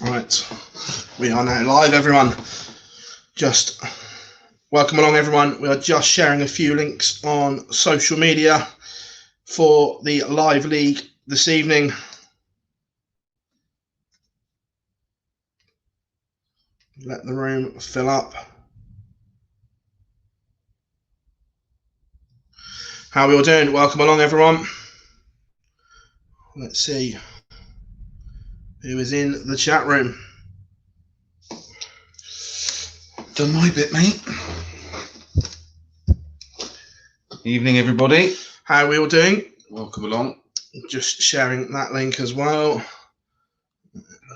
Right, we are now live, everyone. Just welcome along, everyone. We are just sharing a few links on social media for the live league this evening. Let the room fill up. How are we all doing? Welcome along, everyone. Let's see who is in the chat room. Done my bit, mate. Evening, everybody. How are we all doing? Welcome along. Just sharing that link as well.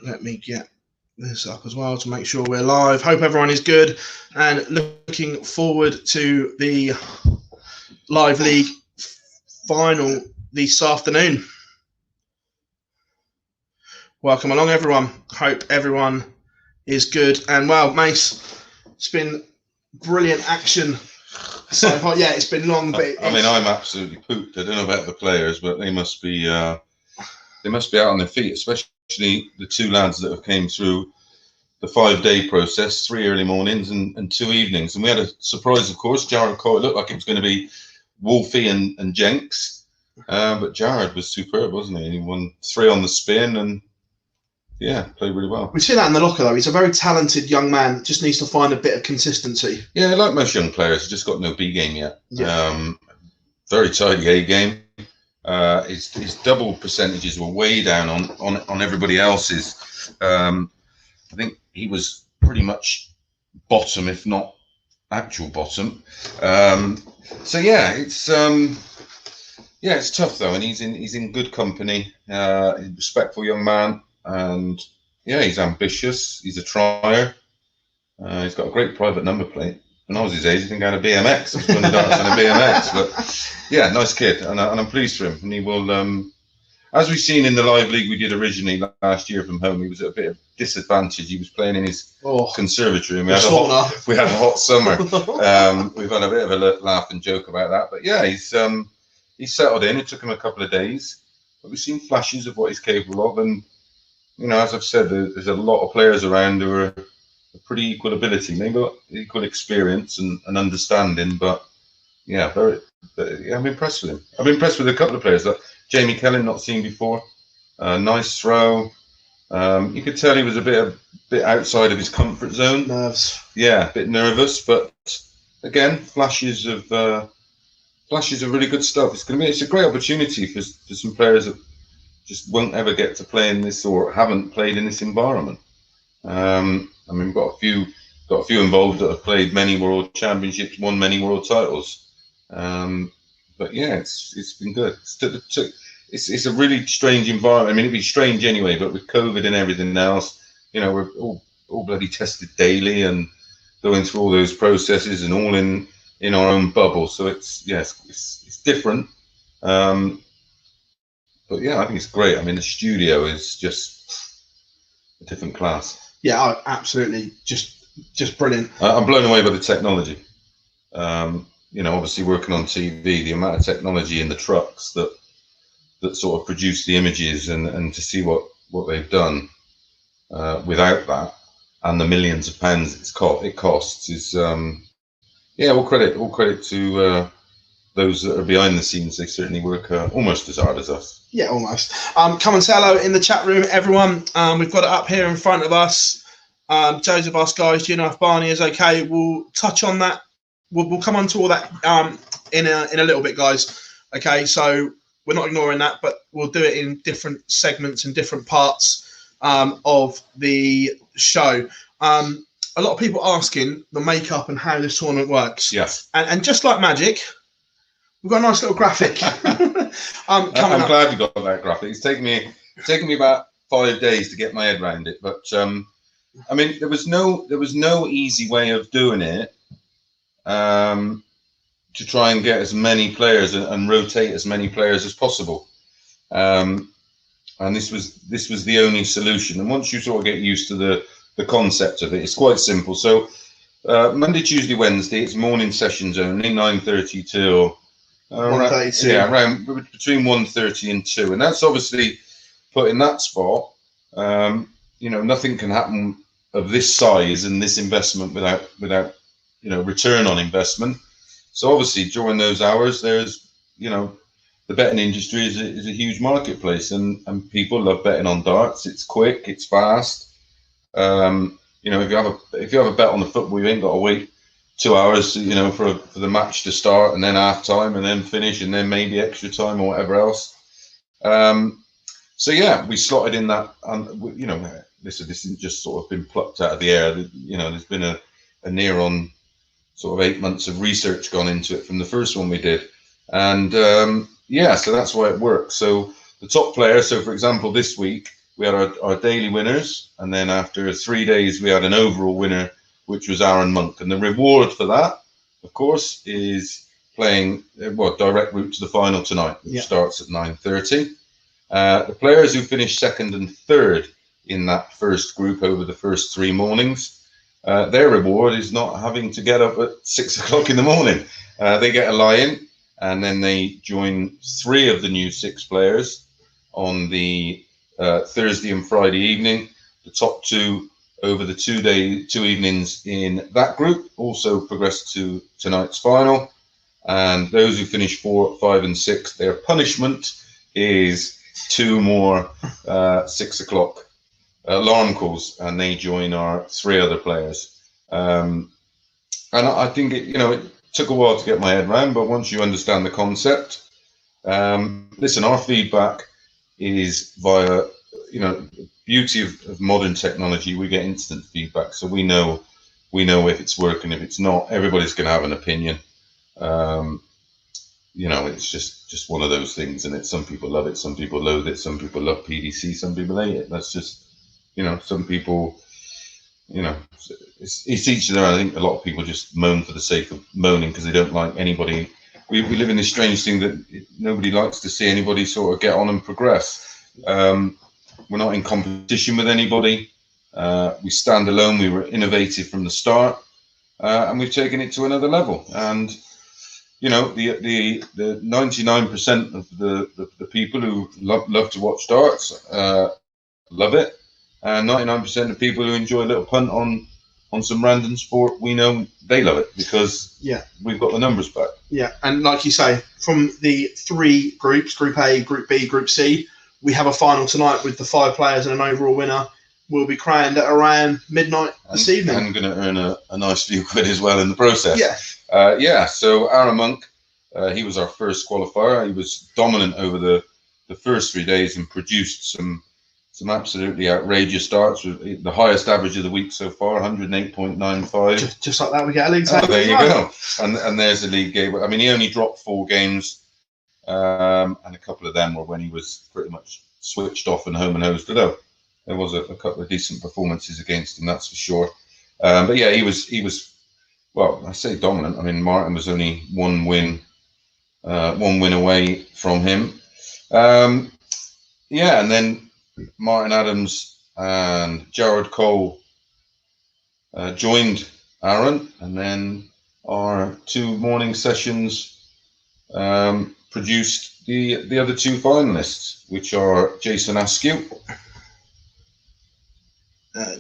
Let me get this up as well to make sure we're live. Hope everyone is good and looking forward to the live league final this afternoon. Welcome along, everyone. Hope everyone is good and well. Mace, it's been brilliant action so far. Yeah, it's been long, but I mean, I'm absolutely pooped. I don't know about the players, but they must be out on their feet, especially the two lads that have came through the 5-day process, 3 early mornings and 2 evenings. And we had a surprise, of course. Jared Coyle, it looked like it was going to be Wolfie and Jenks, but Jared was superb, wasn't he? He won 3 on the spin and yeah, played really well. We see that in the locker, though. He's a very talented young man. Just needs to find a bit of consistency. Yeah, like most young players, he's just got no B game yet. Yeah. Very tidy A game. His double percentages were way down on everybody else's. I think he was pretty much bottom, if not actual bottom. So yeah, it's tough though, and he's in good company. He's a respectful young man. And yeah, he's ambitious. He's a trier. He's got a great private number plate. When I was his age, I think I had a BMX. I was going to dance on a BMX. But yeah, nice kid, and I'm pleased for him. And he will, as we've seen in the live league we did originally last year from home, he was at a bit of disadvantage. He was playing in his conservatory, and we had a hot summer. We've had a bit of a laugh and joke about that. But yeah, he's settled in. It took him a couple of days, but we've seen flashes of what he's capable of. And you know, as I've said, there's a lot of players around who are pretty equal ability, maybe equal experience and understanding. But yeah, I'm impressed with him. I'm impressed with a couple of players like Jamie Kellen, not seen before. Nice throw. You could tell he was a bit outside of his comfort zone. Nerves. Yeah, a bit nervous, but again, flashes of really good stuff. It's a great opportunity for some players that just won't ever get to play in this or haven't played in this environment. I mean, we've got a few involved that have played many world championships, won many world titles. But yeah, it's been good. It's a really strange environment. I mean, it'd be strange anyway, but with COVID and everything else, you know, we're all bloody tested daily and going through all those processes and all in our own bubble. So it's different. But yeah, I think it's great. I mean, the studio is just a different class. Yeah, absolutely. Just brilliant. I'm blown away by the technology. You know, obviously working on TV, the amount of technology in the trucks that sort of produce the images and to see what they've done without that and the millions of pounds it costs is all credit to those that are behind the scenes. They certainly work almost as hard as us. Yeah, almost. Come and say hello in the chat room, everyone. We've got it up here in front of us. Joseph asked, guys, do you know if Barney is okay? We'll touch on that. We'll come on to all that in a little bit, guys. Okay, so we're not ignoring that, but we'll do it in different segments and different parts of the show. A lot of people asking the makeup and how this tournament works. Yes. And just like magic, we've got a nice little graphic. I'm glad we got that graphic. It's taken me about 5 days to get my head around it, but I mean, there was no easy way of doing it to try and get as many players and rotate as many players as possible. And this was the only solution. And once you sort of get used to the concept of it, it's quite simple. So Monday, Tuesday, Wednesday, it's morning sessions only, 9:30 till 1:32. Yeah, around between 1:30 and 2, and that's obviously put in that spot. nothing can happen of this size and this investment without return on investment. So obviously during those hours, there's the betting industry is a huge marketplace, and people love betting on darts. It's quick, it's fast. If you have a bet on the football, you ain't got to wait 2 hours, for the match to start, and then half time, and then finish, and then maybe extra time or whatever else. So yeah, we slotted in that. This isn't just sort of been plucked out of the air. There's been a near on sort of 8 months of research gone into it from the first one we did, and so that's why it works. So the top players. So for example, this week we had our daily winners, and then after 3 days we had an overall winner, which was Aaron Monk. And the reward for that, of course, is playing direct route to the final tonight, which starts at 9:30. The players who finished second and third in that first group over the first 3 mornings, their reward is not having to get up at 6 o'clock in the morning. They get a lie-in, and then they join 3 of the new 6 players on the Thursday and Friday evening. The top 2 over the 2 evenings in that group also progress to tonight's final. And those who finish 4, 5, and 6, their punishment is 2 more 6 o'clock alarm calls, and they join our 3 other players. And I think it took a while to get my head around, but once you understand the concept, listen, our feedback is via, beauty of modern technology. We get instant feedback, so we know if it's working, if it's not. Everybody's going to have an opinion. It's just one of those things, and some people love it, some people loathe it, some people love PDC, some people hate it. That's just, some people, it's each of their own. I think a lot of people just moan for the sake of moaning because they don't like anybody. We live in this strange thing that nobody likes to see anybody sort of get on and progress. We're not in competition with anybody. We stand alone. We were innovative from the start, and we've taken it to another level. And the 99% of the people who love to watch darts love it, and 99% of people who enjoy a little punt on some random sport, we know they love it because we've got the numbers back. Yeah, and like you say, from the 3 groups, Group A, Group B, Group C, we have a final tonight with the 5 players and an overall winner. Will be crowned at around midnight this evening. I'm going to earn a nice few quid as well in the process. Yeah. So Aaron Monk, he was our first qualifier. He was dominant over the first 3 days and produced some absolutely outrageous darts with the highest average of the week so far, 108.95. Just like that, we get a league table. There you go. And there's a league game. I mean, he only dropped 4 games, and a couple of them were when he was pretty much switched off and home and hosed. Although there was a couple of decent performances against him, that's for sure. But yeah, he was well, I say dominant. I mean, Martin was only one win away from him. And then Martin Adams and Jared Cole joined Aaron, and then our 2 morning sessions produced the other 2 finalists, which are Jason Askew.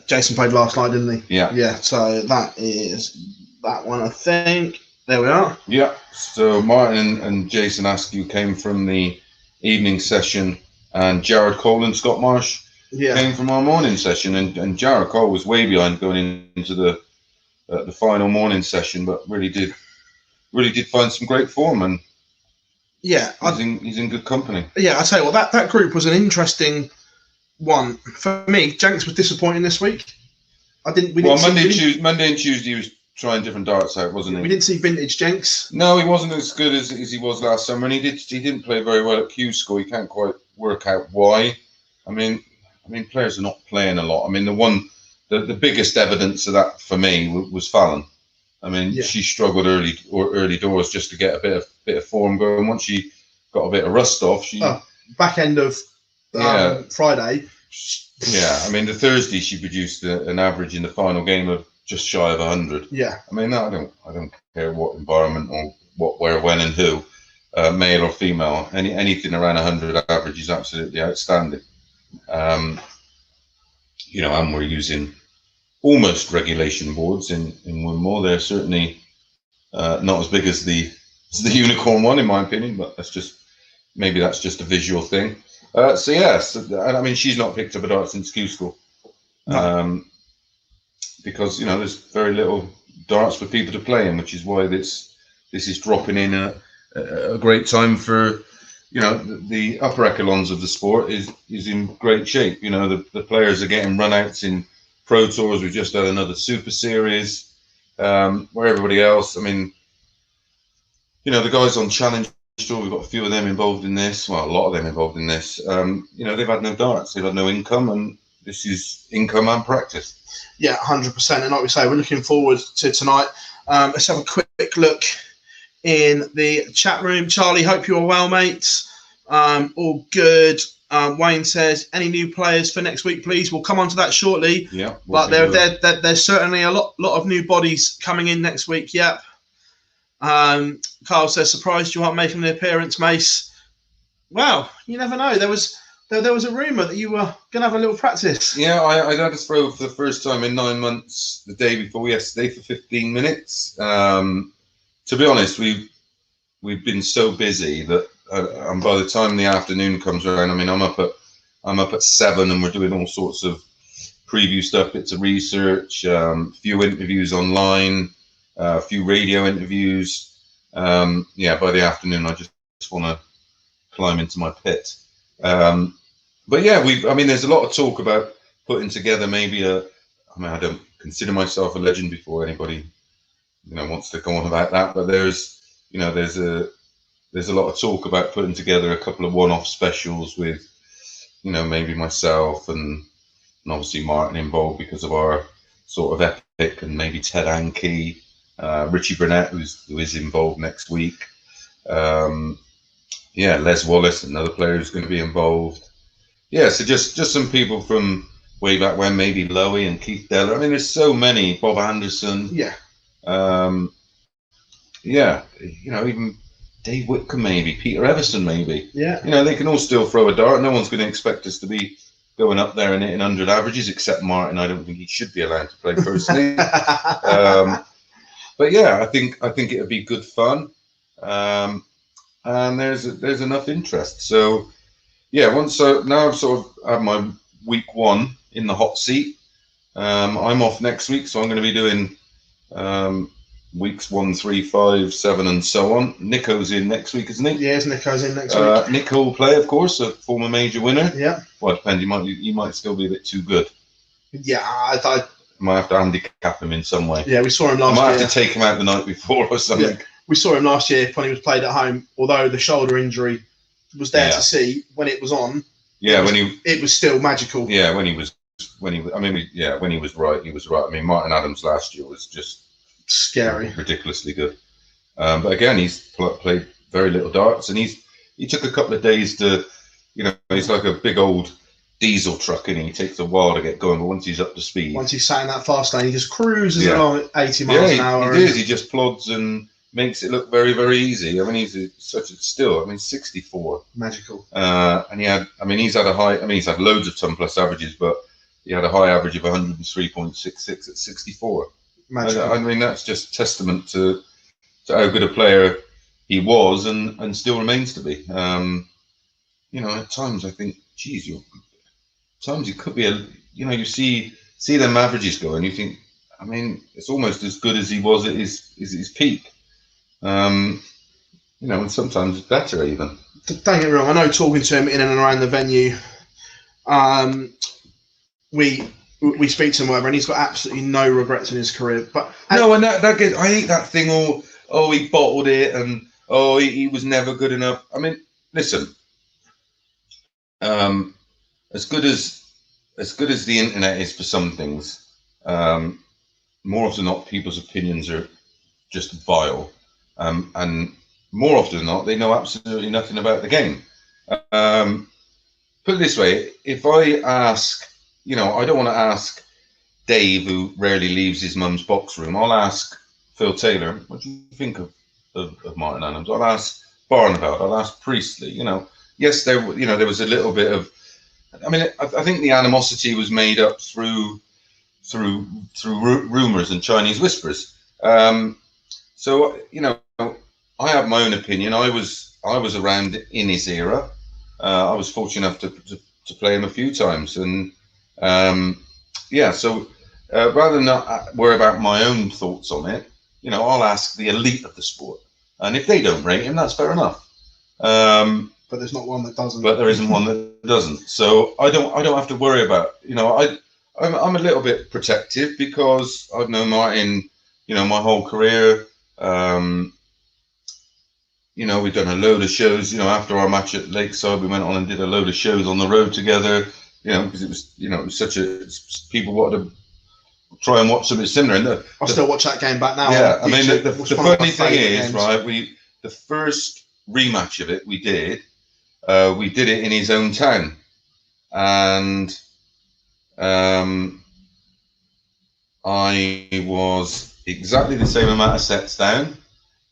Jason played last night, didn't he? Yeah. So that is that one, I think. There we are. Yeah. So Martin and Jason Askew came from the evening session, and Jared Cole and Scott Marsh came from our morning session. And Jared Cole was way behind going into the final morning session, but really did find some great form, and he's in good company. Yeah, I tell you what, that group was an interesting one for me. Jenks was disappointing this week. Monday and Tuesday he was trying different darts out, wasn't he? We didn't see vintage Jenks. No, he wasn't as good as he was last summer, and he didn't play very well at Q School. He can't quite work out why. I mean, players are not playing a lot. I mean, the biggest evidence of that for me was Fallon. I mean, she struggled early doors just to get a bit of form going. Once she got a bit of rust off, back end of Friday. Yeah, I mean, the Thursday she produced an average in the final game of just shy of 100. Yeah. I mean, I don't care what environment or what, where, when, and who, male or female. Anything around 100 average is absolutely outstanding. and we're using almost regulation boards in Winmore. They're certainly not as big as the unicorn one, in my opinion, but maybe that's just a visual thing. So yes, I mean, she's not picked up a dart since Q school, because there's very little darts for people to play in, which is why this is dropping in a great time for the upper echelons of the sport is in great shape. The players are getting runouts in Pro Tours. We've just had another Super Series, where everybody else, I mean, the guys on Challenge Tour, we've got a few of them involved in this. Well, a lot of them involved in this. They've had no darts, they've had no income, and this is income and practice. Yeah, 100%. And like we say, we're looking forward to tonight. Let's have a quick look in the chat room. Charlie, hope you're well, mates. All good. Wayne says, any new players for next week, please? We'll come on to that shortly. Yeah. But there's certainly a lot of new bodies coming in next week. Yep. Carl says, surprised you aren't making an appearance, Mace. Well, you never know. There was a rumour that you were going to have a little practice. Yeah, I had a throw for the first time in 9 months the day before yesterday for 15 minutes. To be honest, we've been so busy that and by the time the afternoon comes around, I mean, I'm up at 7 and we're doing all sorts of preview stuff, bits of research, few interviews online, a few radio interviews. By the afternoon, I just want to climb into my pit. But yeah, there's a lot of talk about putting together maybe I don't consider myself a legend before anybody, wants to go on about that, but there's a lot of talk about putting together a couple of one-off specials with, maybe myself and obviously Martin involved because of our sort of epic, and maybe Ted Anke, Richie Burnett, who is involved next week. Les Wallace, another player who's going to be involved. Yeah, so just some people from way back when, maybe Lowy and Keith Deller. I mean, there's so many. Bob Anderson. Yeah. Even Dave Whitcomb, maybe Peter Everson, maybe. Yeah. They can all still throw a dart. No one's going to expect us to be going up there and hitting 100 averages, except Martin. I don't think he should be allowed to play personally. But yeah, I think it would be good fun, and there's enough interest. So yeah, now I've sort of had my week 1 in the hot seat. I'm off next week, so I'm going to be doing weeks 1, 3, 5, 7, and so on. Nico's in next week, isn't he? Yes, Nico's in next week. Nico will play, of course, a former major winner. Yeah. Well, it depends. He might still be a bit too good. Yeah, I might have to handicap him in some way. Yeah, we saw him last year. I might have to take him out the night before or something. Yeah. We saw him last year when he was played at home, although the shoulder injury was there to see when it was on. Yeah, it was still magical. Yeah, when he was right, he was right. I mean, Martin Adams last year was just scary, ridiculously good. But again, he's played very little darts, and he took a couple of days to, he's like a big old diesel truck, and he takes a while to get going. But once he's up to speed, once he's sat in that fast lane, he just cruises along at 80 miles an hour. He just plods and makes it look very, very easy. I mean, he's 64. Magical. And he's had loads of ton plus averages, but he had a high average of 103.66 at 64. Magical. I mean, that's just testament to how good a player he was and still remains to be. At times I think, geez, times he could be you see them averages go and you think, I mean, it's almost as good as he was at his peak. And sometimes better even. Don't get me wrong, I know talking to him in and around the venue, we speak to him whatever, and he's got absolutely no regrets in his career. But no, and that gets, I hate that thing. He bottled it, and he was never good enough. I mean, listen, as good as the internet is for some things, more often than not, people's opinions are just vile, and more often than not, they know absolutely nothing about the game. Put it this way: if I ask, I don't want to ask Dave, who rarely leaves his mum's box room. I'll ask Phill Taylor, what do you think of Martin Adams? I'll ask Barneveld. I'll ask Priestley. Yes, there was a little bit of I mean, I think the animosity was made up through rumors and Chinese whispers. So I have my own opinion. I was around in his era. I was fortunate enough to play him a few times, and so rather than not worry about my own thoughts on it, I'll ask the elite of the sport, and if they don't rate him, that's fair enough. But there's not one that doesn't. But there isn't one that doesn't. So I don't have to worry about. I'm a little bit protective because I've known Martin, my whole career. We've done a load of shows. After our match at Lakeside, we went on and did a load of shows on the road together. Because it was such people wanted to try and watch something similar. And I still watch that game back now. Yeah, I mean the funny thing is, right? The first rematch of it we did it in his own town, and I was exactly the same amount of sets down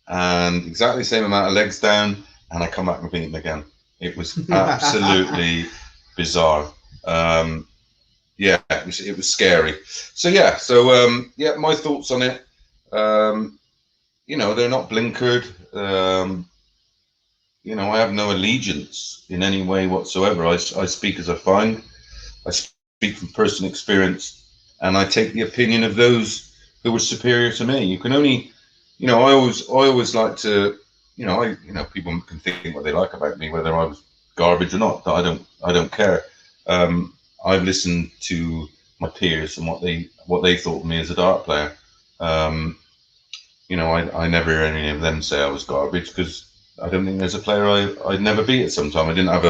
and exactly the same amount of legs down, and I come back and beat him again. It was absolutely bizarre. It was scary. So my thoughts on it. They're not blinkered. I have no allegiance in any way whatsoever. I speak as I find. I speak from personal experience, and I take the opinion of those who were superior to me. You can only, I always like to, people can think what they like about me, whether I was garbage or not. But I don't care. I've listened to my peers and what they thought of me as a dart player. I never hear any of them say I was garbage, because I don't think there's a player I'd never beat at some time. I didn't have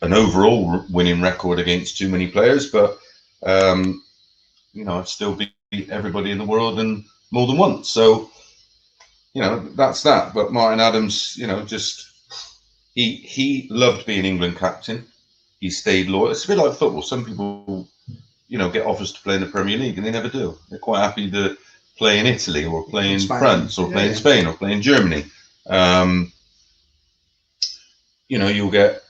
an overall winning record against too many players, but I've still beat everybody in the world and more than once. So that's that. But Martin Adams, just he loved being England captain. He stayed loyal. It's a bit like football. Some people, get offers to play in the Premier League and they never do. They're quite happy to play in Italy or play in France or play in Spain or play in Germany. You'll get,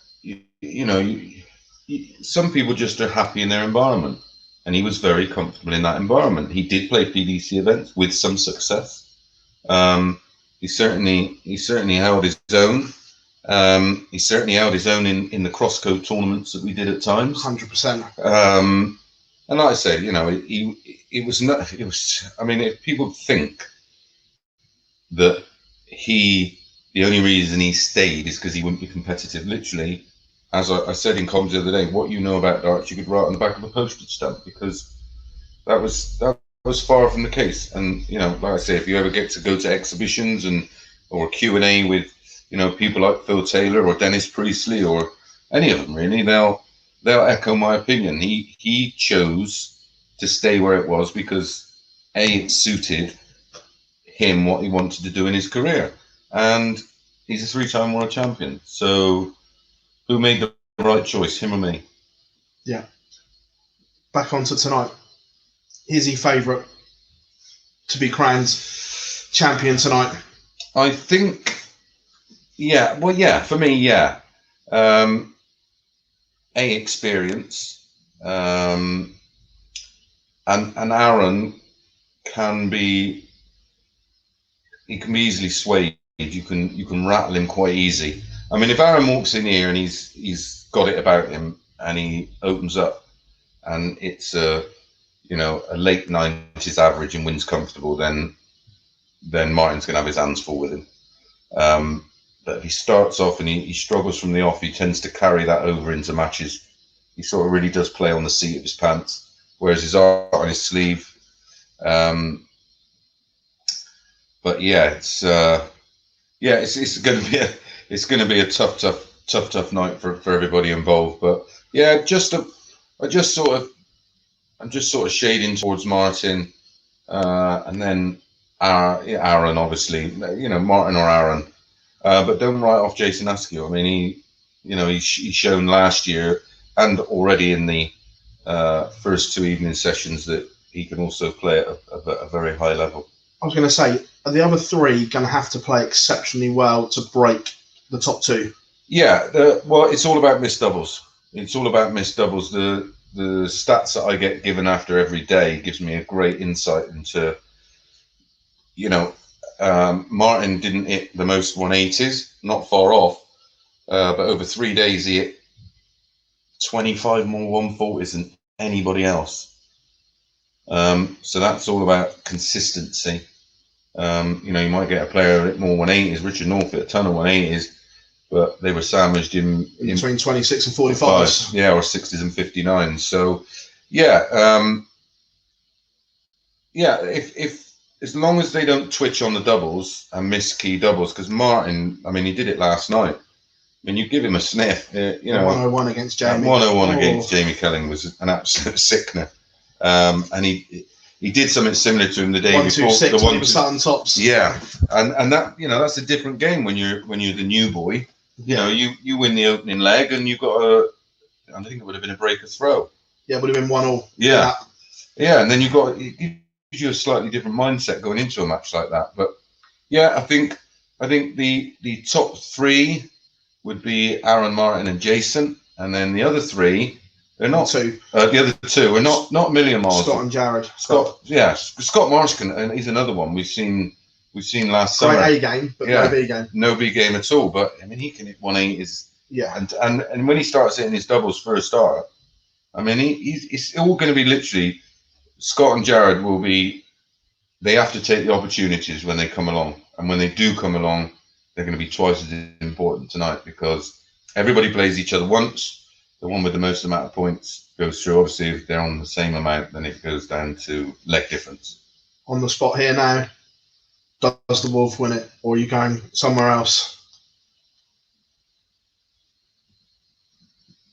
some people just are happy in their environment, and he was very comfortable in that environment. He did play PDC events with some success. He certainly held his own. He certainly held his own in the crosscode tournaments that we did at times. 100%. And like I said, it was not. It was. I mean, if people think that the only reason he stayed is because he wouldn't be competitive. Literally, as I said in comms the other day, what you know about darts, you could write on the back of a postage stamp, because that was far from the case. And like I say, if you ever get to go to exhibitions or Q&A with people like Phill Taylor or Dennis Priestley or any of them, really, they'll echo my opinion. He chose to stay where it was because it suited him what he wanted to do in his career, and he's a 3-time world champion. So who made the right choice, him or me? Yeah. Back onto tonight. Is he favourite to be crowned champion tonight? I think, yeah. Well, yeah, for me, yeah. Experience, and Aaron can be easily swayed. You can rattle him quite easy. I mean, if Aaron walks in here and he's got it about him and he opens up and it's a late 90s average and wins comfortable, then Martin's gonna have his hands full with him. But if he starts off and he struggles from the off, he tends to carry that over into matches. He sort of really does play on the seat of his pants, wears his art on his sleeve. But yeah, it's going to be a tough night for everybody involved. But yeah, I'm just sort of shading towards Martin, and then Aaron, obviously, Martin or Aaron. But don't write off Jason Askew. I mean, he's shown last year and already in the first 2 evening sessions that he can also play at a very high level. I was going to say, are the other 3 going to have to play exceptionally well to break the top 2? Yeah, well, it's all about missed doubles. it's all about missed doubles. The stats that I get given after every day gives me a great insight into, Martin didn't hit the most 180s, not far off, but over 3 days he hit 25 more 140s than anybody else. So that's all about consistency. You might get a player a bit more 180s. Richard North hit a ton of 180s, but they were sandwiched in between 26 and 45s. Yeah, or 60s and 59s. So, yeah, if as long as they don't twitch on the doubles and miss key doubles, because Martin, I mean, he did it last night. I mean, you give him a sniff. 101 against Jamie. 101 against Jamie Kelling was an absolute sickener. And he did something similar to him the day before. 1-2-6 when he was sat on tops. Yeah, and that that's a different game when you're the new boy. You win the opening leg and you got I think it would have been a breaker throw. Yeah, it would have been 1-1. Yeah, and then it gives you a slightly different mindset going into a match like that. But yeah, I think the top three would be Aaron, Martin, and Jason, and then the other three. They're not two. The other two are not a million miles. Scott and Jared. Scott Marsh and he's another one we've seen last summer. Great A game, but no B game. No B game at all. But I mean, he can hit 180s. Yeah. And when he starts hitting his doubles for a start, I mean, it's all going to be literally. Scott and Jared will be. They have to take the opportunities when they come along, and when they do come along, they're going to be twice as important tonight because everybody plays each other once. The one with the most amount of points goes through. Obviously, if they're on the same amount, then it goes down to leg difference. On the spot here now, does the Wolf win it, or are you going somewhere else?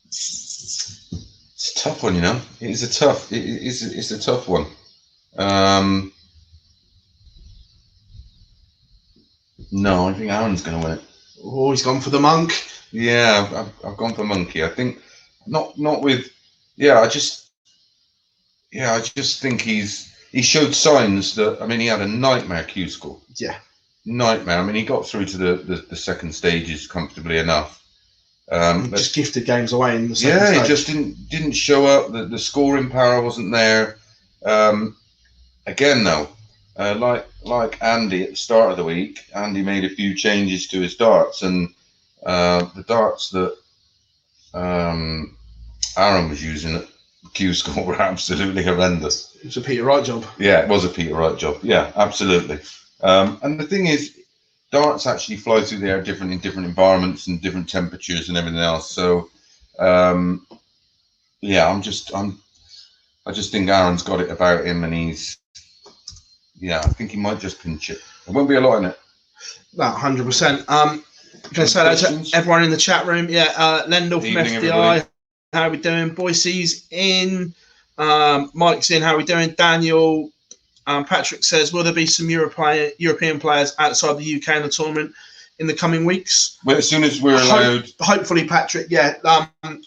It's a tough one, It's a tough one. No, I think Aaron's going to win it. Oh, he's gone for the monk. Yeah, I've gone for monkey. I think not with. Yeah, I just think he showed signs that. I mean, he had a nightmare Q score. Yeah, nightmare. I mean, he got through to the second stages comfortably enough. But just gifted games away in the second stage. He just didn't show up. The scoring power wasn't there. Again, though, like Andy at the start of the week, Andy made a few changes to his darts, and the darts that Aaron was using at Q score were absolutely horrendous. It was a Peter Wright job. Yeah, it was a Peter Wright job. Yeah, absolutely. And the thing is, darts actually fly through the air in different environments and different temperatures and everything else. So, yeah, I just think Aaron's got it about him, and I think he might just pinch it. There won't be a lot in it. That 100%. Can I say that to everyone in the chat room? Yeah, Lendl from FDI. Everybody. How are we doing? Boise's in. Mike's in. How are we doing? Daniel. Patrick says, will there be some European players outside the UK in the tournament in the coming weeks? Well, as soon as we're allowed. Hopefully, Patrick. Yeah.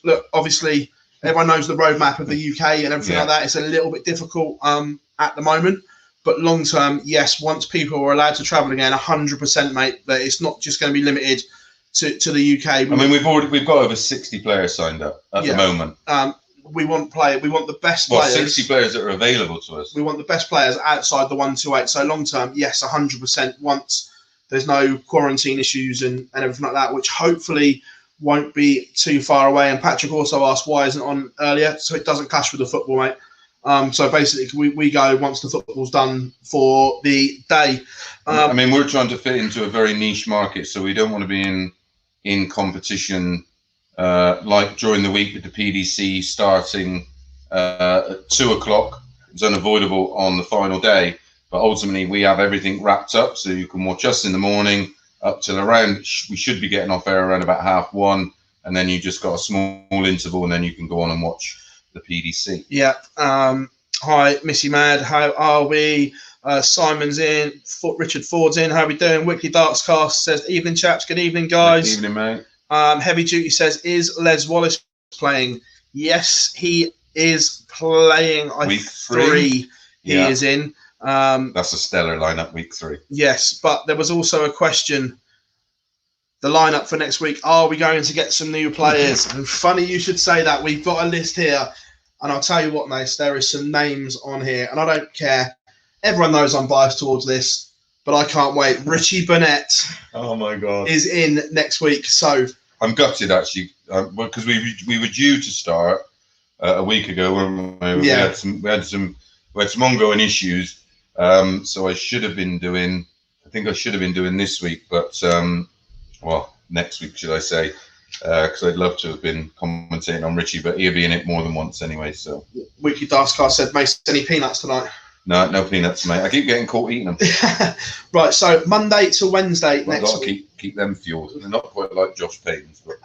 Look, obviously, everyone knows the roadmap of the UK and everything like that. It's a little bit difficult at the moment. But long term, yes, once people are allowed to travel again, 100%, mate, that it's not just going to be limited to the UK. I mean, we've got over 60 players signed up at the moment. We want the best players. 60 players that are available to us. We want the best players outside the 128. So long term, yes, 100%. Once there's no quarantine issues and everything like that, which hopefully won't be too far away. And Patrick also asked why isn't it on earlier, so it doesn't clash with the football, mate. So basically, we go once the football's done for the day. I mean, we're trying to fit into a very niche market, so we don't want to be in competition like during the week with the PDC starting at 2 o'clock. It's unavoidable on the final day, but ultimately we have everything wrapped up, so you can watch us in the morning up till around. We should be getting off air around about 1:30, and then you just got a small interval, and then you can go on and watch the PDC. Yeah. Hi, Missy Mad. How are we? Simon's in. Richard Ford's in. How are we doing? Weekly Darts Cast says, evening, chaps. Good evening, guys. Good evening, mate. Heavy Duty says, is Les Wallace playing? Yes, he is playing. Week 3. He is in. That's a stellar lineup, week 3. Yes, but there was also a question the lineup for next week. Are we going to get some new players? And funny you should say that. We've got a list here, and I'll tell you what, Mace, there is some names on here, and I don't care. Everyone knows I'm biased towards this, but I can't wait. Richie Burnett. Oh my God. Is in next week. So I'm gutted actually, because we were due to start a week ago when we had some ongoing issues. So I should have been doing. I think I should have been doing this week, but well, next week should I say? Because I'd love to have been commentating on Richie, but he'll be in it more than once anyway. So Weekly Daskar said, "Mace, any peanuts tonight?" No peanuts, mate. I keep getting caught eating them. Right, so Monday to Wednesday next week. Keep them fueled. They're not quite like Josh Payton's, but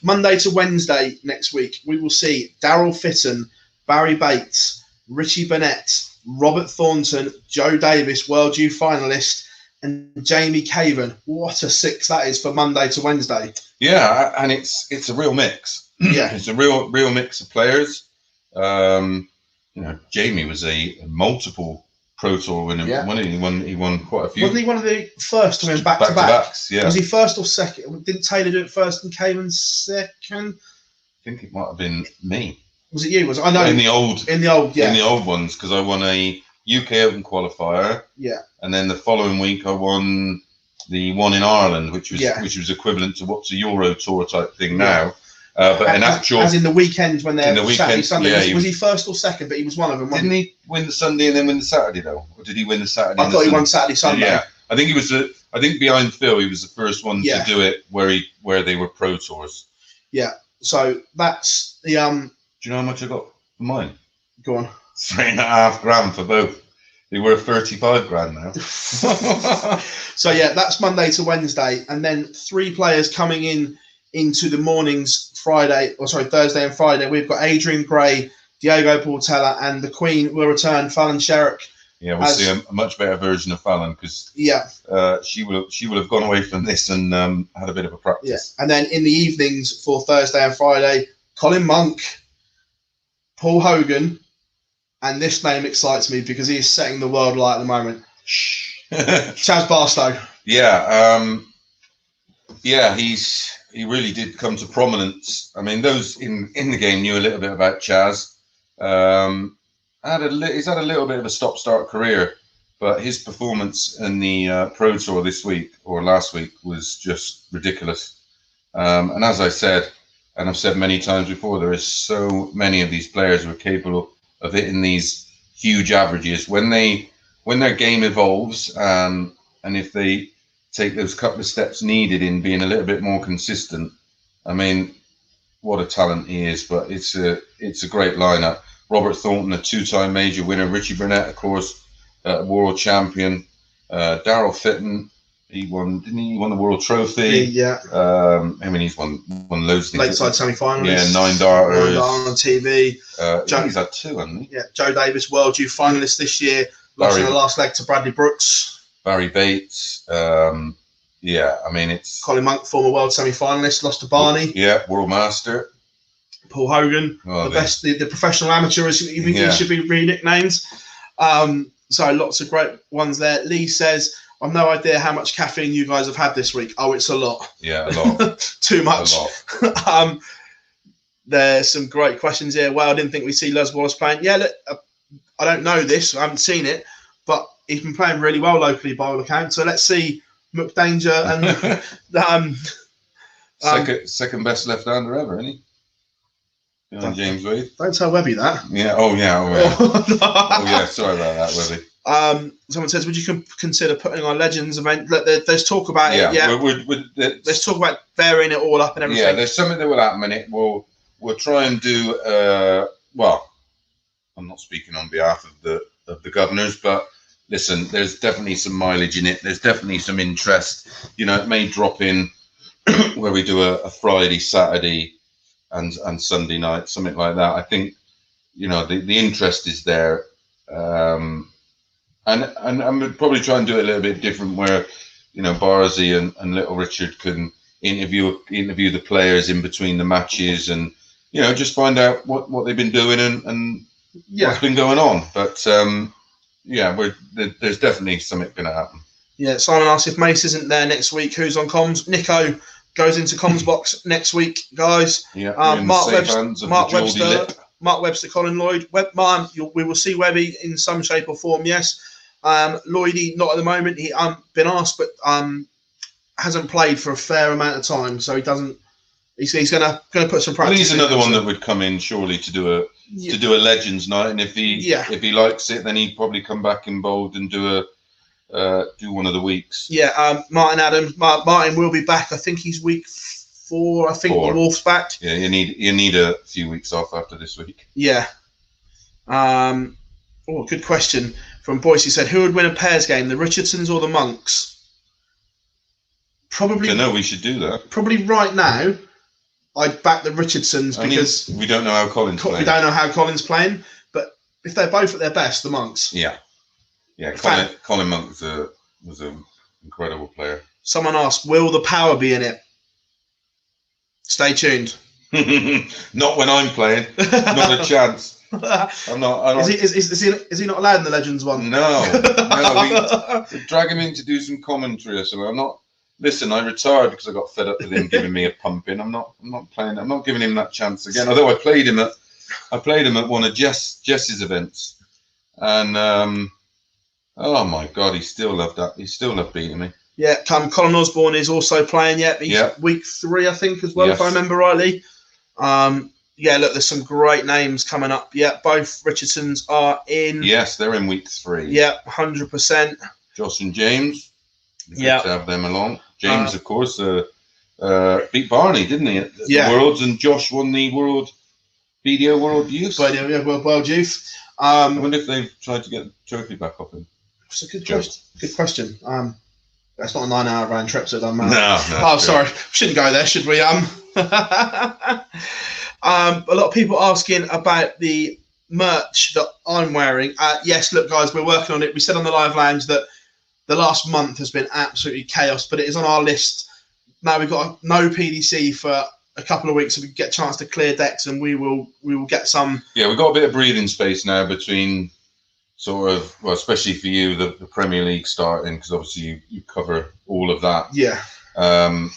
Monday to Wednesday next week, we will see Daryl Fitton, Barry Bates, Richie Burnett, Robert Thornton, Joe Davis, World U finalist, and Jamie Caven. What a six that is for Monday to Wednesday. Yeah, and it's a real mix. Yeah, it's a real mix of players. Jamie was a multiple Pro Tour winner. Yeah. He won quite a few. Wasn't he one of the first to win back-to-back? Yeah. Was he first or second? Didn't Taylor do it first and Caven second? I think it might have been me. Was it you? I know in the old ones, because I won a UK Open qualifier. Yeah. And then the following week I won the one in Ireland, which was equivalent to what's a Euro Tour type thing now. But as in the weekend when they're Saturday, Sunday. Yeah, was he first or second? But he was one of them. Didn't he win the Sunday and then win the Saturday though, or did he win the Saturday? I thought he won Saturday, Sunday. Yeah, I think he was. I think behind Phill, he was the first one to do it where they were Pro Tours. Yeah. So that's the Do you know how much I got for mine? Go on. $3.5 grand for both. They were 35 grand now. So yeah, that's Monday to Wednesday, and then 3 players coming into the mornings Thursday and Friday. We've got Adrian Gray, Diego Portela, and the Queen will return, Fallon Sherrock. Yeah, we'll see a much better version of Fallon because she will have gone away from this and had a bit of a practice. Yeah, and then in the evenings for Thursday and Friday, Colin Monk, Paul Hogan, and this name excites me because he is setting the world alight at the moment. Chaz Barstow. Yeah, he really did come to prominence. I mean, those in the game knew a little bit about Chaz. He's had a little bit of a stop-start career, but his performance in the Pro Tour this week or last week was just ridiculous. And as I said, and I've said many times before, there is so many of these players who are capable of hitting these huge averages when their game evolves, and if they take those couple of steps needed in being a little bit more consistent. I mean, what a talent he is, but it's a great lineup. Robert Thornton, a 2-time major winner. Richie Burnett, of course, world champion. Daryl Fitton, he won the world trophy. Yeah. I mean, he's won loads of things. Late side semi-finals. Yeah, 9 darters. 9 darters on TV. He's had 2, hasn't he? Yeah. Joe Davis, World U finalist this year. Lost in the last leg to Bradley Brooks. Barry Bates. I mean, it's Colin Monk, former world semi-finalist, lost to Barney. Yeah, world master. Paul Hogan, the professional amateur, as he should be re-nicknamed. So lots of great ones there. Lee says, I've no idea how much caffeine you guys have had this week. Oh, it's a lot. Yeah, a lot. Too much. A lot. There's some great questions here. Well, I didn't think we'd see Les Wallace playing. Yeah, look, I don't know this. I haven't seen it. But he's been playing really well locally by all accounts. So let's see McDanger and second best left-hander ever, isn't he? James Wade. Don't tell Webby that. Yeah. Oh yeah. Oh yeah. Sorry about that, Webby. Someone says, would you consider putting on Legends event? There's talk about it. Yeah. Let's talk about varying it all up and everything. Yeah. There's something that will happen in it. We'll try and do. Well, I'm not speaking on behalf of the governors, but listen, there's definitely some mileage in it. There's definitely some interest. It may drop in where we do a Friday, Saturday, and Sunday night, something like that. I think, the interest is there. And we'll probably try and do it a little bit different where, Barzy and Little Richard can interview the players in between the matches and, just find out what they've been doing and what's been going on. But, there's definitely something going to happen. Yeah, Simon asks if Mace isn't there next week, who's on comms? Nico goes into comms box next week, guys. Yeah, Mark Webster, Colin Lloyd. We will see Webby in some shape or form, yes. Lloydie, not at the moment. He been asked, but hasn't played for a fair amount of time, so he doesn't. He's gonna put some practice. Well, he's another one that would come in surely to do a Legends night, and if he likes it, then he'd probably come back in bold and do one of the weeks. Yeah, Martin Adams. Martin will be back. I think he's week 4. I think the Wolf's back. Yeah, you need a few weeks off after this week. Yeah. Good question from Boyce. He said, "Who would win a pairs game, the Richardsons or the Monks?" Probably. I know we should do that. Probably right now, I'd back the Richardsons because we don't know how Colin's playing. We don't know how Colin's playing, but if they're both at their best, the Monks. Yeah. Colin Monk was an incredible player. Someone asked, "Will the power be in it?" Stay tuned. Not when I'm playing. Not a chance. I'm not. Is he not allowed in the Legends one? No. We drag him in to do some commentary or something. I'm not. Listen, I retired because I got fed up with him giving me a pumping. I'm not playing. I'm not giving him that chance again. Although I played him at one of Jess's events, and oh my God, he still loved that. He still loved beating me. Yeah, Colin Osborne is also playing yet. He's week 3, I think, as well, if I remember rightly. Look, there's some great names coming up. Yeah, both Richardsons are in. Yes, they're in week 3. Yeah, 100%. Josh and James. Good to have them along. James, of course, beat Barney, didn't he? At the Worlds, and Josh won the BDO World Youth. World Youth. I wonder if they've tried to get the trophy back off him. That's a good question. That's not a 9-hour round trip, so it doesn't matter. No. Sorry. Shouldn't go there, should we? A lot of people asking about the merch that I'm wearing. Yes, look, guys, we're working on it. We said on the live lounge that the last month has been absolutely chaos, but it is on our list. Now we've got no PDC for a couple of weeks, so we get a chance to clear decks, and we will get some. Yeah, we've got a bit of breathing space now between sort of, well, especially for you, the Premier League starting, because obviously you cover all of that. Yeah. There's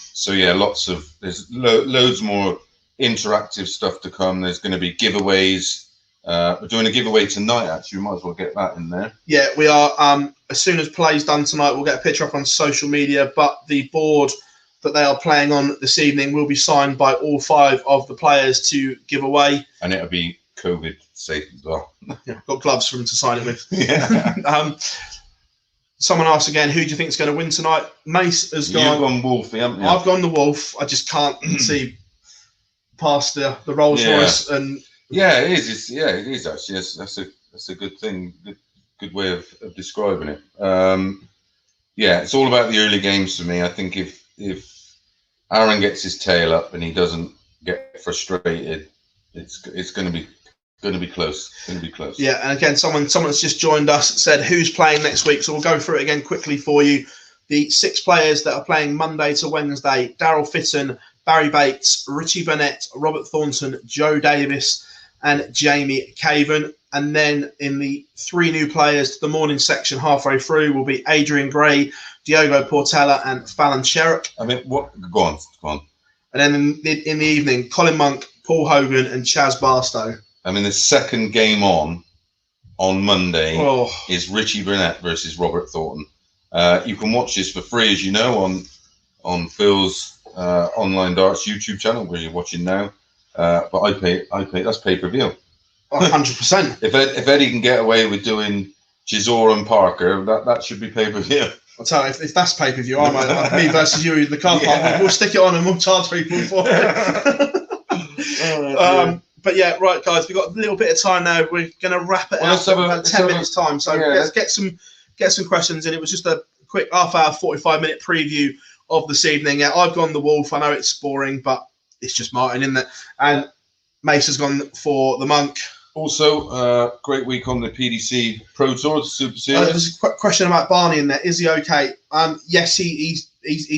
loads more interactive stuff to come. There's going to be giveaways. We're doing a giveaway tonight, actually. We might as well get that in there. Yeah, we are. As soon as play's done tonight, we'll get a picture up on social media, but the board that they are playing on this evening will be signed by all 5 of the players to give away. And it'll be COVID safe as well. Yeah, got gloves for them to sign it with. Yeah. Someone asked again, who do you think is going to win tonight? Mace has gone. You've gone Wolf, haven't you? I've gone the Wolf. I just can't see past the Rolls Royce. And it is. It is actually. That's a good thing. Good way of describing it. It's all about the early games for me. I think if Aaron gets his tail up and he doesn't get frustrated, it's going to be close. It's going to be close. Yeah, and again, someone that's just joined us said who's playing next week. So we'll go through it again quickly for you. The 6 players that are playing Monday to Wednesday: Daryl Fitton, Barry Bates, Richie Burnett, Robert Thornton, Joe Davis, and Jamie Caven. And then in the 3 new players to the morning section halfway through will be Adrian Gray, Diogo Portela, and Fallon Sherrock. Go on. And then in the evening, Colin Monk, Paul Hogan, and Chaz Barstow. The second game on Monday is Richie Burnett versus Robert Thornton. You can watch this for free, as you know, on Phil's online darts YouTube channel where you're watching now. But I pay. That's pay-per-view. 100%. If Eddie can get away with doing Chisora and Parker, that should be pay-per-view. I'll tell you, if that's pay-per-view, me versus you in the car park, we'll stick it on and we'll charge people for it. But yeah, right, guys, we've got a little bit of time now. We're going to wrap it up in about 10 minutes' time. So let's get some questions in. It was just a quick half-hour, 45-minute preview of this evening. Yeah, I've gone the Wolf. I know it's boring, but it's just Martin, isn't it? And Mace has gone for the Monk. Also, great week on the PDC Pro Tour, Super Series. There's a question about Barney in there. Is he okay? Yes, he's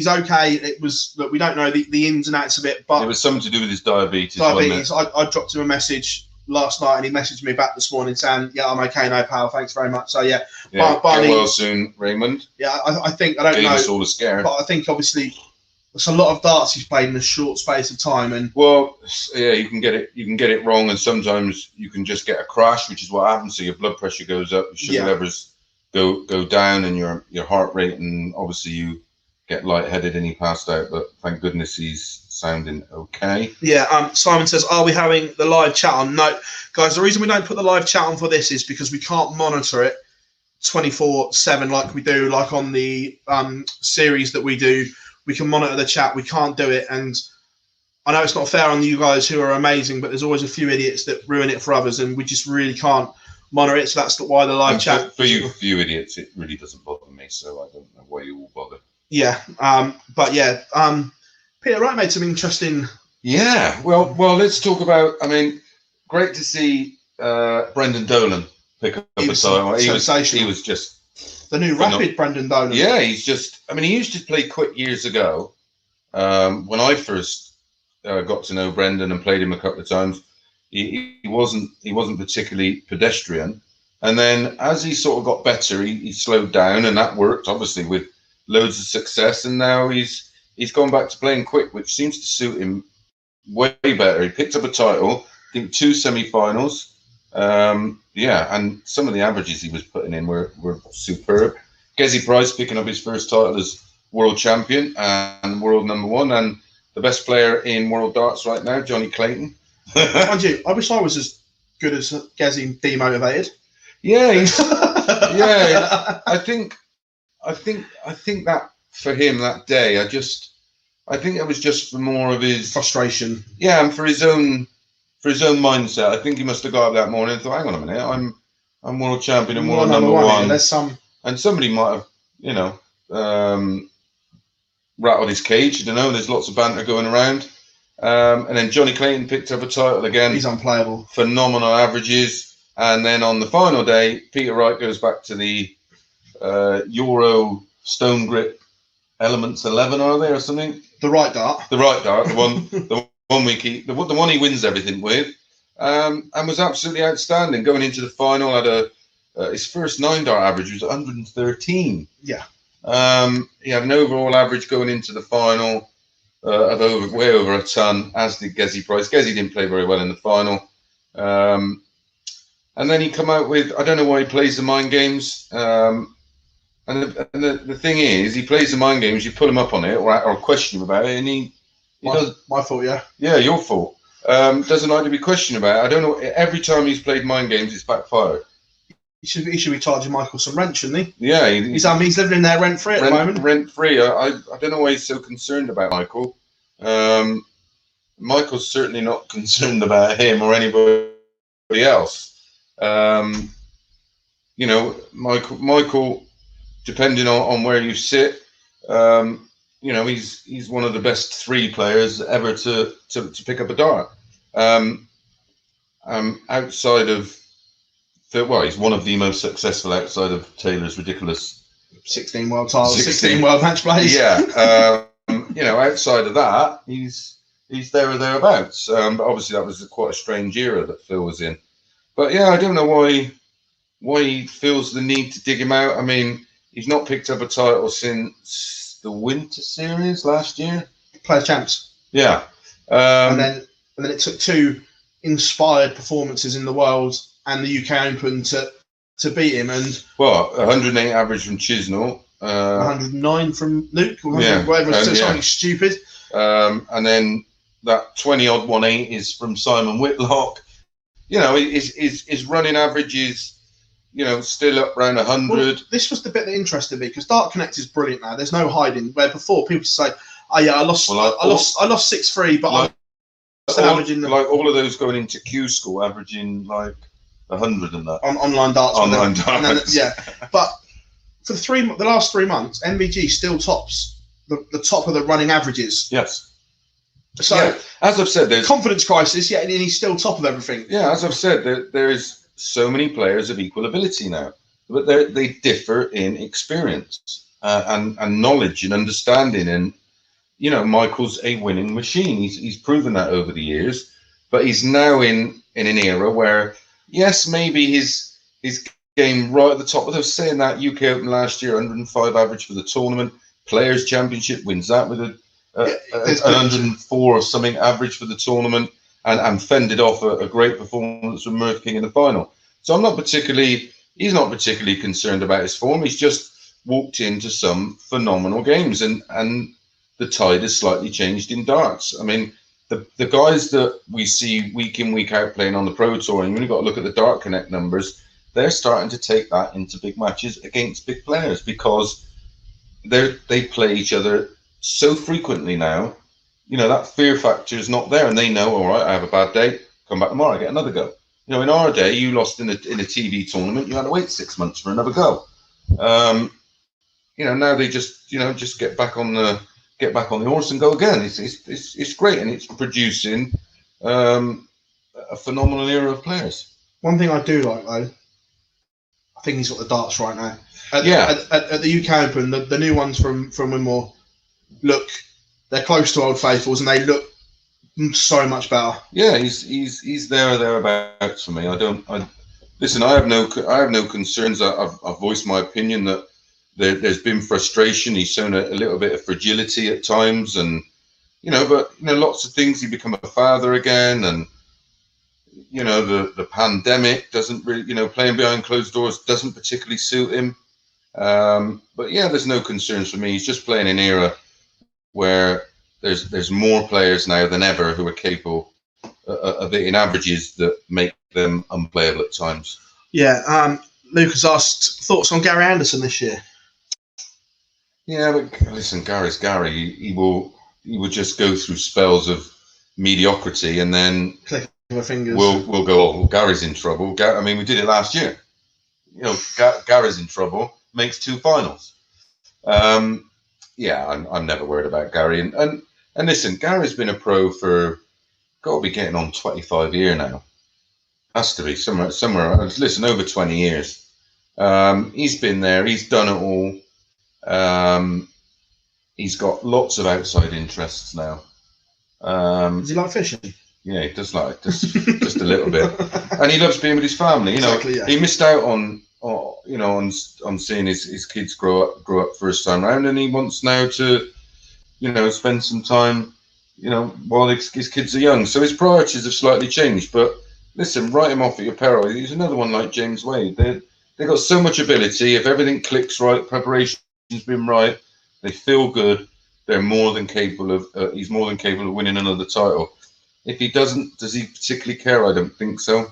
okay. It was, look, we don't know the ins and outs of it, but it was something to do with his diabetes. I dropped him a message last night, and he messaged me back this morning saying, "Yeah, I'm okay, no pal. Thanks very much." So Barney, get well soon, Raymond. Yeah, I think I don't know. Gave us all a scare, but I think obviously It's a lot of darts he's played in a short space of time, and well, yeah, you can get it wrong, and sometimes you can just get a crash, which is what happens. So your blood pressure goes up, your sugar levels go down, and your heart rate, and obviously you get lightheaded and he passed out. But thank goodness he's sounding okay. Yeah. Simon says, "Are we having the live chat on?" No, guys. The reason we don't put the live chat on for this is because we can't monitor it 24/7 like we do, like on the series that we do. We can monitor the chat. We can't do it, and I know it's not fair on you guys who are amazing, but there's always a few idiots that ruin it for others, and we just really can't monitor it. So that's why the live chat. For you few idiots, it really doesn't bother me. So I don't know why you all bother. Yeah. But yeah. Peter Wright made some interesting. Yeah. Well. Let's talk about. I mean, great to see Brendan Dolan pick up a title. He was just. The new rapid Brendan Dolan. Yeah, he's just. I mean, he used to play quick years ago. When I first got to know Brendan and played him a couple of times, he wasn't particularly pedestrian. And then as he sort of got better, he slowed down, and that worked obviously with loads of success. And now he's gone back to playing quick, which seems to suit him way better. He picked up a title, I think 2 semi-finals. And some of the averages he was putting in were superb. Gezi Price picking up his first title as world champion and world #1, and the best player in world darts right now, Johnny Clayton. Mind you, I wish I was as good as Gezi, demotivated. Yeah, yeah. I think that for him that day, I think it was just for more of his frustration. Yeah, and for his own mindset. I think he must have got up that morning and thought, hang on a minute, I'm world champion and world #1. There's some, and somebody might have, rattled his cage. I don't know. There's lots of banter going around. And then Johnny Clayton picked up a title again. He's unplayable. Phenomenal averages. And then on the final day, Peter Wright goes back to the Euro Stone Grip Elements 11, are they, or something? The right dart. The right dart. The one he wins everything with, and was absolutely outstanding. Going into the final, had his first 9-dart average was 113. Yeah. He had an overall average going into the final of way over a ton, as did Gezi Price. Gezi didn't play very well in the final, and then he come out with, I don't know why he plays the mind games. And the thing is, he plays the mind games. You pull him up on it or question him about it, and he does. My fault, yeah. Yeah, your fault. Doesn't like to be questioned about it. I don't know. Every time he's played mind games, it's backfired. He should be charging Michael some rent, shouldn't he? Yeah, he's living in there rent free at the moment. Rent free. I don't know why he's so concerned about Michael. Michael's certainly not concerned about him or anybody else. Michael, depending on where you sit, he's one of the best 3 players ever to pick up a dart. Outside of, he's one of the most successful outside of Taylor's ridiculous 16 world titles, 16 world match plays. Yeah, outside of that, he's there or thereabouts. But obviously that was quite a strange era that Phill was in. But yeah, I don't know why he feels the need to dig him out. I mean, he's not picked up a title since the Winter Series last year. Players Champs. Yeah. And then it took 2 inspired performances in the World and the UK Open to beat him. And 108 average from Chisnell. 109 from Luke. Whatever. Something stupid. And then that 20-odd 1-8 is from Simon Whitlock. His running average is, still up around 100. Well, this was the bit that interested me, because Dart Connect is brilliant now. There's no hiding. Where before people say, "Oh yeah, I lost 6-3, but I'm still averaging like all of those going into Q school, averaging like 100 and that on online darts." Darts. But for the last 3 months, MVG still tops the top of the running averages. Yes. So as I've said, there's confidence crisis. Yeah, and he's still top of everything. Yeah, as I've said, there is so many players of equal ability now, but they differ in experience and knowledge and understanding. And Michael's a winning machine. He's proven that over the years, but he's now in an era where, yes, maybe his game right at the top. But I was saying that UK Open last year, 105 average for the tournament, Players Championship, wins that with an 104 or something average for the tournament, and fended off a great performance from Mirth King in the final. So he's not particularly concerned about his form. He's just walked into some phenomenal games, and the tide has slightly changed in darts. I mean, the guys that we see week in, week out playing on the Pro Tour, and you've only got to look at the Dart Connect numbers, they're starting to take that into big matches against big players, because they play each other so frequently now. You know, that fear factor is not there, and they know, all right, I have a bad day, come back tomorrow, get another go. You know, in our day, you lost in a TV tournament, you had to wait 6 months for another go. You know, now they just get back on the horse and go again. It's great, and it's producing a phenomenal era of players. One thing I do like, though, I think he's got the darts right now. At the UK Open, the new ones from Winmore look, they're close to Old Faithfuls, and they look so much better. Yeah, he's there or thereabouts for me. Listen. I have no concerns. I've voiced my opinion that there's been frustration. He's shown a little bit of fragility at times, and lots of things. He become a father again, and the pandemic doesn't really, playing behind closed doors doesn't particularly suit him. But yeah, there's no concerns for me. He's just playing an era where there's more players now than ever who are capable of hitting averages that make them unplayable at times. Yeah. Lucas asked thoughts on Gary Anderson this year. Yeah, but listen, Gary's Gary. He will just go through spells of mediocrity, and then click my fingers. We'll go, oh, Gary's in trouble. I mean, we did it last year. Gary's in trouble. Makes 2 finals. Yeah, I'm never worried about Gary. And listen, Gary's been a pro for, got to be getting on 25 years now. Has to be somewhere. Listen, over 20 years. He's been there. He's done it all. He's got lots of outside interests now. Does he like fishing? Yeah, he does like just a little bit, and he loves being with his family. Exactly, yeah. He missed out on seeing his kids grow up first time round, and he wants now to, spend some time, while his kids are young. So his priorities have slightly changed. But listen, write him off at your peril. He's another one like James Wade. They've got so much ability. If everything clicks right, preparation's been right, they feel good. They're more than capable of. He's more than capable of winning another title. If he doesn't, does he particularly care? I don't think so.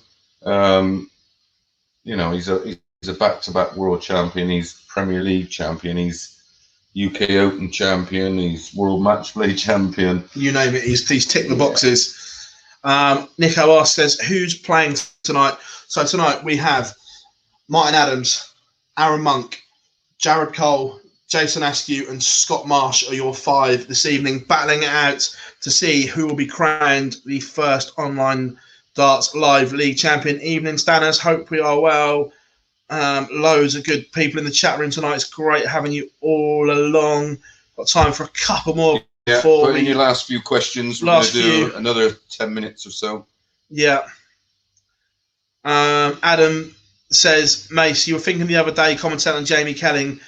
He's a back-to-back world champion. He's Premier League champion. He's UK Open champion. He's World Match Play champion. You name it. He's ticked the boxes. Nico says, who's playing tonight? So tonight we have Martin Adams, Aaron Monk, Jared Cole, Jason Askew and Scott Marsh are your 5 this evening, battling it out to see who will be crowned the first online darts live league champion. Evening, Stanners. Hope we are well. Loads of good people in the chat room tonight. It's great having you all along. Got time for a couple more. Yeah, put in your last few questions. We're going to do another 10 minutes or so. Yeah. Adam says, Mace, you were thinking the other day, commentating on Jamie Kelling's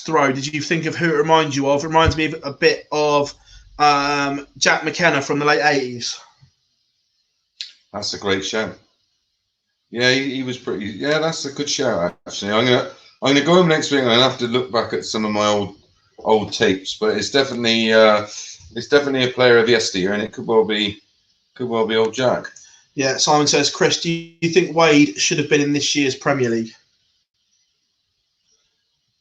throw. Did you think of who it reminds you of? It reminds me a bit of Jack McKenna from the late 80s. That's a great shout. Yeah, he was pretty. Yeah, that's a good shout. Actually, I'm gonna go home next week and I'll have to look back at some of my old tapes. But it's definitely a player of yesteryear, and it could well be old Jack. Yeah, Simon says, Chris, do you think Wade should have been in this year's Premier League?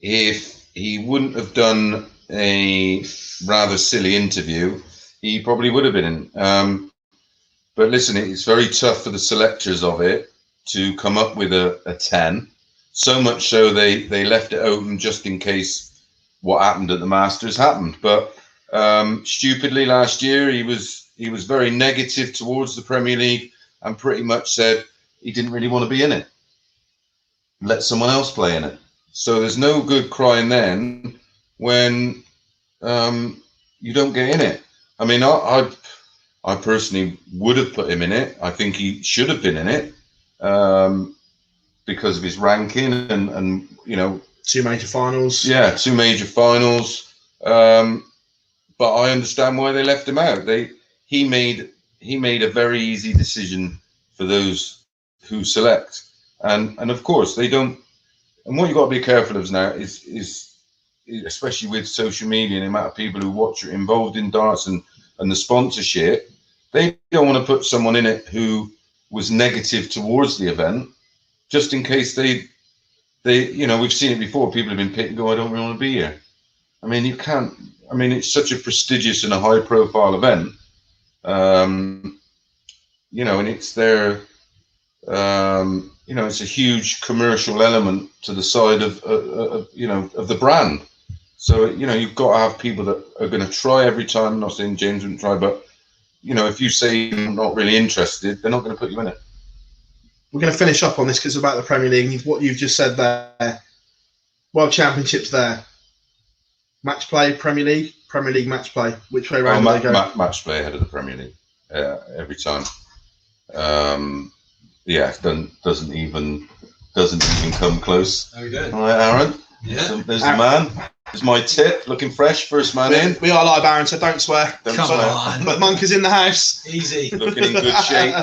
If he wouldn't have done a rather silly interview, he probably would have been in. But listen, it's very tough for the selectors of it to come up with a 10. So much so they left it open just in case what happened at the Masters happened. But stupidly last year, he was very negative towards the Premier League and pretty much said he didn't really want to be in it. Let someone else play in it. So there's no good crying then when you don't get in it. I mean, I personally would have put him in it. I think he should have been in it because of his ranking and 2 major finals. Yeah, 2 major finals. but I understand why they left him out. He made a very easy decision for those who select, and of course they don't. And what you've got to be careful of now is especially with social media and the amount of people who watch are involved in darts and the sponsorship, they don't want to put someone in it who was negative towards the event, just in case they we've seen it before. People have been picked and go, I don't really want to be here. I mean, you can't. I mean, it's such a prestigious and a high-profile event, and it's their, it's a huge commercial element to the side of the brand. So, you've got to have people that are going to try every time. I'm not saying James wouldn't try, but, if you say you're not really interested, they're not going to put you in it. We're going to finish up on this because it's about the Premier League. What you've just said there, World Championships there. Match play, Premier League match play. Which way around do they go? Match play ahead of the Premier League every time. Doesn't even come close. How are we doing? All right, Aaron. Yeah. So there's the man. There's my tip. Looking fresh, first man in. We are live, Aaron, so don't swear. Don't swear. On. But Monk is in the house. Easy. Looking in good shape.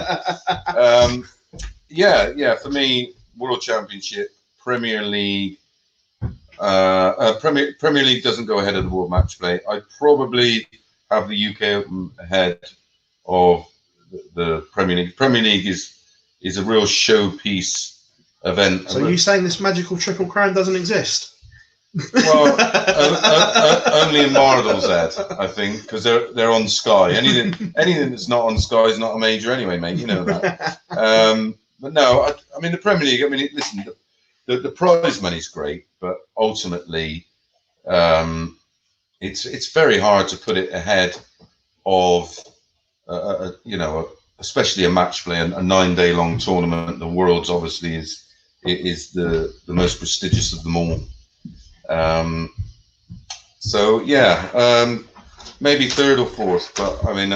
For me, World Championship, Premier League. Premier League doesn't go ahead of the World Match Play. I probably have the UK Open ahead of the Premier League. Premier League is a real showpiece event. So are you saying this magical Triple Crown doesn't exist? Well, only in Mardle's head, I think, because they're on Sky. Anything that's not on Sky is not a major anyway, mate. You know that. But no, I mean the Premier League. I mean, listen, the prize money's great, but ultimately, it's very hard to put it ahead of especially a match play, a 9-day long tournament. The Worlds obviously is the most prestigious of them all. Maybe third or fourth, but I mean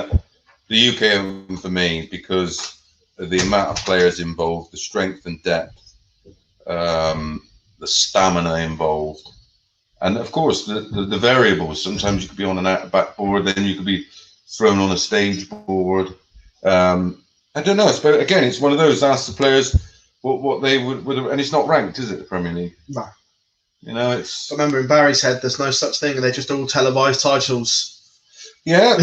the UK Open for me, because of the amount of players involved, the strength and depth, the stamina involved, and of course the variables. Sometimes you could be on an out-back board, then you could be thrown on a stage board. I don't know. It's one of those. Ask the players what they would, and it's not ranked, is it? The Premier League. No. It's. I remember in Barry's head, there's no such thing, and they're just all televised titles. Yeah,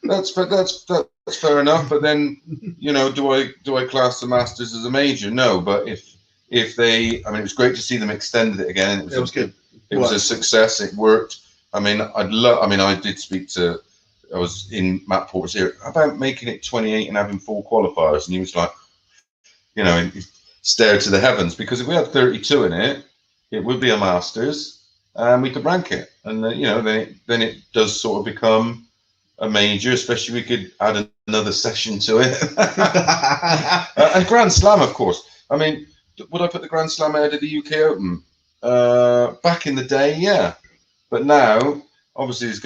that's fair enough. But then, do I class the Masters as a major? No, but if they, I mean, it was great to see them extended it again. It was good. It was a success. It worked. I mean, I did speak to. I was in Matt Porter's ear about making it 28 and having 4 qualifiers, and he was like, he stared to the heavens, because if we had 32 in it, it would be a Masters, and we could rank it, and then it does sort of become a major. Especially we could add another session to it, and Grand Slam, of course. I mean, would I put the Grand Slam ahead of the UK Open? Back in the day, yeah, but now obviously there's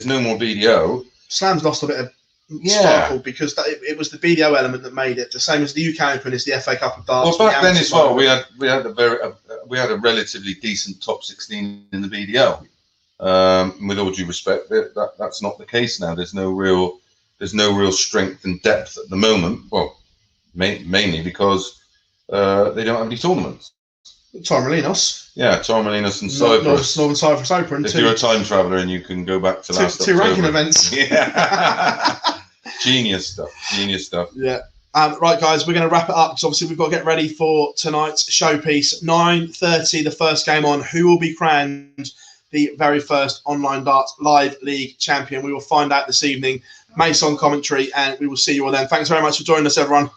no more BDO. Slam's lost a bit of sparkle because it was the BDO element that made it. The same as the UK Open is the FA Cup of Darts. Well, back then as well, we had a relatively decent top 16 in the BDO. With all due respect, that's not the case now. There's no real strength and depth at the moment. Well, mainly because they don't have any tournaments. Torremolinos. Yeah, Torremolinos and Cyprus. Northern Cyprus Open. If you're a time traveller and you can go back to last October. 2 ranking events. Yeah. Genius stuff. Yeah. Right, guys, we're going to wrap it up because obviously we've got to get ready for tonight's showpiece. 9:30, the first game on. Who will be crowned the very first online darts live league champion? We will find out this evening. Mace on commentary, and we will see you all then. Thanks very much for joining us, everyone.